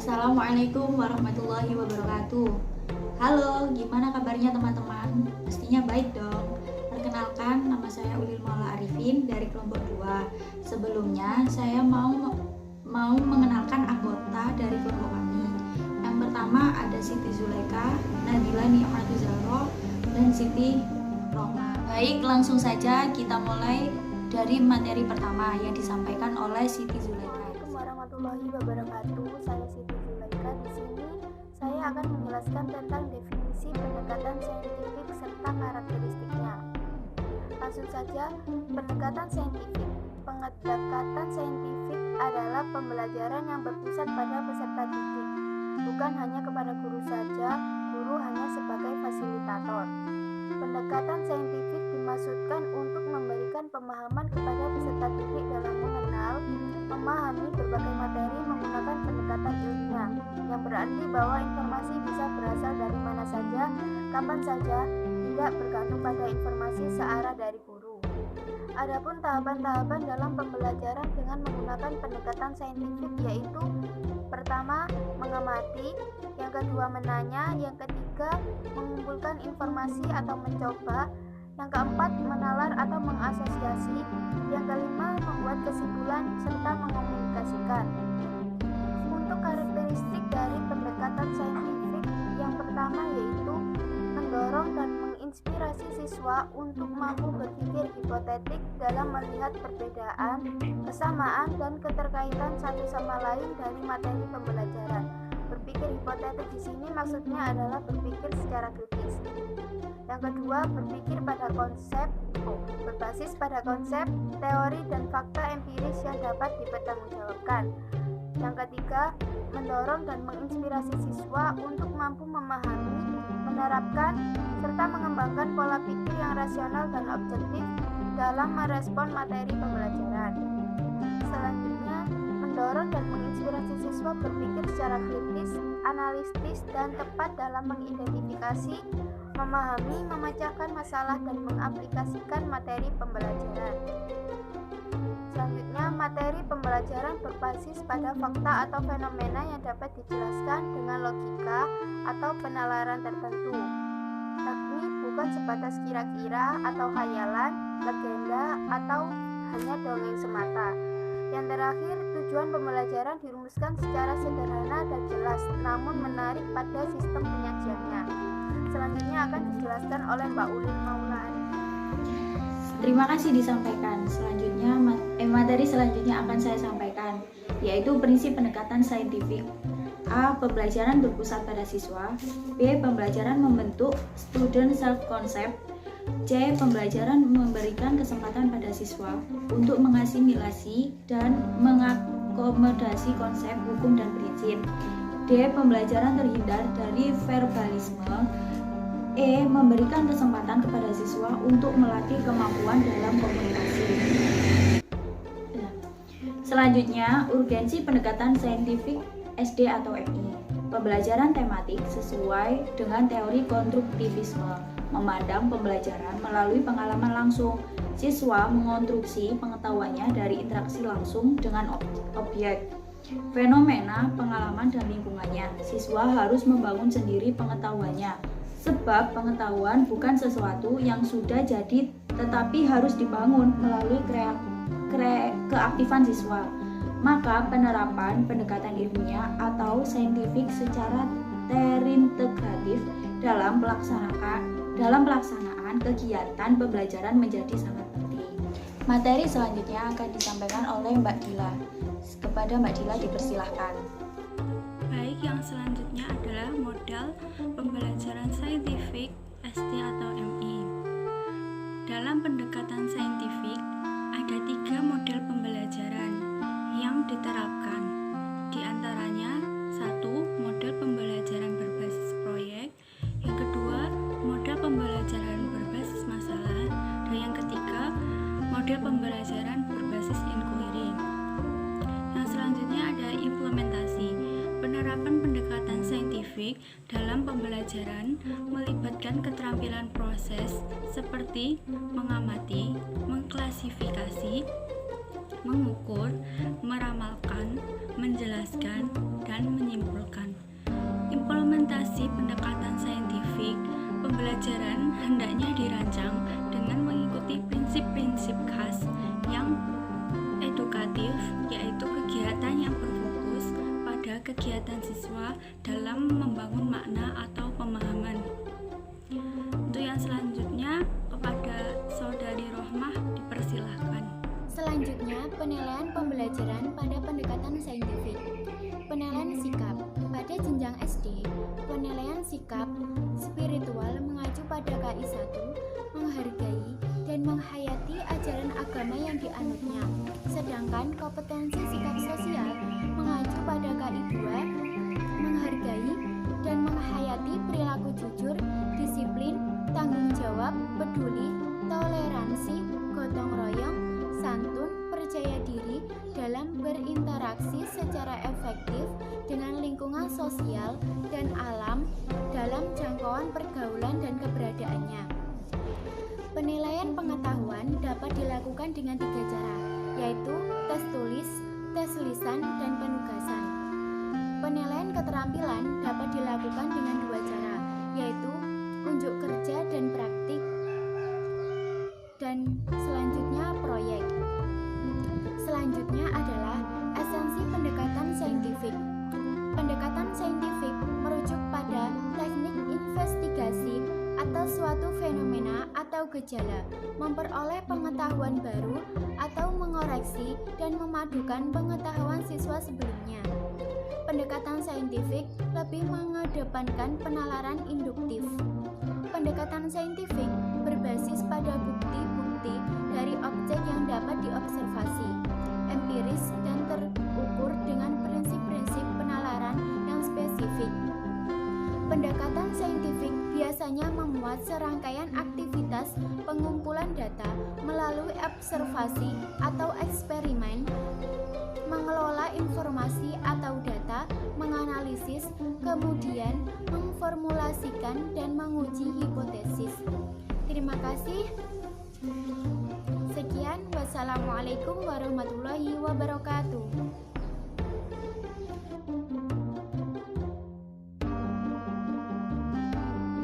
Assalamualaikum warahmatullahi wabarakatuh. Halo, gimana kabarnya teman-teman? Pastinya baik dong. Perkenalkan, nama saya Ulil Maula Arifin dari kelompok 2. Sebelumnya, saya mau mengenalkan anggota dari kelompok kami. Yang pertama ada Siti Zulaika, Nabila Ni'matul Zahra, dan Siti Rohma. Baik, langsung saja kita mulai dari materi pertama yang disampaikan oleh Siti Zulaika. Assalamualaikum warahmatullahi wabarakatuh. Saya Siti Zulaika. Di sini saya akan menjelaskan tentang definisi pendekatan saintifik serta karakteristiknya. Langsung saja, pendekatan saintifik. Pendekatan saintifik adalah pembelajaran yang berpusat pada peserta didik, bukan hanya kepada guru saja. Guru hanya sebagai fasilitator. Pendekatan saintifik dimaksudkan untuk memberikan pemahaman kepada peserta didik dalam mengenal, memahami berbagai materi menggunakan pendekatan ilmiah, yang berarti bahwa informasi bisa berasal dari mana saja, kapan saja, tidak bergantung pada informasi searah dari guru. Adapun tahapan-tahapan dalam pembelajaran dengan menggunakan pendekatan saintifik yaitu: pertama, mengamati; yang kedua, menanya; yang ketiga, mengumpulkan informasi atau mencoba; yang keempat, menalar atau mengasosiasi; yang kelima, membuat kesimpulan serta mengomunikasikan. Untuk karakteristik dari pendekatan saintifik, yang pertama yaitu mendorong dan menginspirasi siswa untuk mampu berpikir hipotetik dalam melihat perbedaan, kesamaan, dan keterkaitan satu sama lain dari materi pembelajaran. Berpikir hipotetik di sini maksudnya adalah berpikir secara kritis. Yang kedua, berpikir pada berbasis pada konsep, teori, dan fakta empiris yang dapat dipertanggungjawabkan. Yang ketiga, mendorong dan menginspirasi siswa untuk mampu memahami, menerapkan, serta mengembangkan pola pikir yang rasional dan objektif dalam merespon materi pembelajaran. Selanjutnya, mendorong dan menginspirasi siswa berpikir secara kritis, analitis, dan tepat dalam mengidentifikasi, memahami, memecahkan masalah, dan mengaplikasikan materi pembelajaran. Selanjutnya, materi pembelajaran berbasis pada fakta atau fenomena yang dapat dijelaskan dengan logika atau penalaran tertentu, yakni bukan sebatas kira-kira atau khayalan, legenda, atau hanya dongeng semata. Yang terakhir, tujuan pembelajaran dirumuskan secara sederhana dan jelas, namun menarik pada sistem penyajiannya. Selanjutnya akan dijelaskan oleh Mbak Ulil Maula Arifin. Terima kasih disampaikan. Selanjutnya, materi selanjutnya akan saya sampaikan, yaitu prinsip pendekatan saintifik. A. Pembelajaran berpusat pada siswa. B. Pembelajaran membentuk student self-concept. C. Pembelajaran memberikan kesempatan pada siswa untuk mengasimilasi dan mengakomodasi konsep, hukum, dan prinsip. D. Pembelajaran terhindar dari verbalisme. E. Memberikan kesempatan kepada siswa untuk melatih kemampuan dalam komunikasi. Selanjutnya, urgensi pendekatan saintifik SD atau MI. Pembelajaran tematik sesuai dengan teori konstruktivisme, memandang pembelajaran melalui pengalaman langsung. Siswa mengonstruksi pengetahuannya dari interaksi langsung dengan objek, fenomena, pengalaman, dan lingkungannya. Siswa harus membangun sendiri pengetahuannya, sebab pengetahuan bukan sesuatu yang sudah jadi, tetapi harus dibangun melalui keaktifan siswa. Maka penerapan pendekatan ilmiah atau saintifik secara terintegratif dalam pelaksanaan kegiatan pembelajaran menjadi sangat penting. Materi selanjutnya akan disampaikan oleh Mbak Dila. Kepada Mbak Dila dipersilahkan. Baik, yang selanjutnya adalah modal pembelajaran saintifik SD atau MI. Dalam pendekatan saintifik, ada 3 model pembelajaran yang diterapkan. Di antaranya, 1. Model pembelajaran berbasis proyek. Yang kedua, model pembelajaran berbasis masalah. Dan yang ketiga, model pembelajaran berbasis inquiry. Yang selanjutnya ada implementasi. Penerapan pendekatan saintifik dalam pembelajaran melibatkan keterampilan proses seperti mengamati, mengklasifikasi, mengukur, meramalkan, menjelaskan, dan menyimpulkan. Implementasi pendekatan saintifik pembelajaran hendaknya dirancang dengan mengikuti prinsip-prinsip khas yang edukatif, yaitu kegiatan yang berfokus pada kegiatan siswa dalam membangun makna atau pemahaman. Untuk yang selanjutnya, kepada Saudari Rohmah dipersilahkan. Selanjutnya, penilaian pembelajaran pada pendekatan saintifik. Penilaian sikap. Pada jenjang SD, penilaian sikap spiritual mengacu pada KI 1, menghargai dan menghayati ajaran agama yang dianutnya. Sedangkan kompetensi sikap sosial mengacu pada KI 2, menghargai dan menghayati perilaku jujur, disiplin, tanggung jawab, peduli, toleransi, gotong royong, santun, percaya diri dalam berinteraksi secara efektif dengan lingkungan sosial dan alam dalam jangkauan pergaulan dan keberadaannya. Penilaian pengetahuan dapat dilakukan dengan 3 cara, yaitu tes tulis, tes lisan, dan penugasan. Penilaian keterampilan dapat dilakukan dengan 2 cara, yaitu unjuk kerja dan praktik, dan selanjutnya proyek. Selanjutnya adalah esensi pendekatan saintifik. Pendekatan saintifik merujuk pada teknik investigasi atau suatu fenomena atau gejala, memperoleh pengetahuan baru atau mengoreksi dan memadukan pengetahuan siswa sebelumnya. Pendekatan saintifik lebih mengedepankan penalaran induktif. Pendekatan saintifik berbasis pada bukti-bukti dari objek yang dapat diobservasi, empiris dan terukur dengan prinsip-prinsip penalaran yang spesifik. Pendekatan saintifik biasanya memuat serangkaian aktivitas pengumpulan data melalui observasi atau eksperimen, mengelola informasi atau data, menganalisis, kemudian memformulasikan dan menguji hipotesis. Terima kasih. Sekian, wassalamualaikum warahmatullahi wabarakatuh.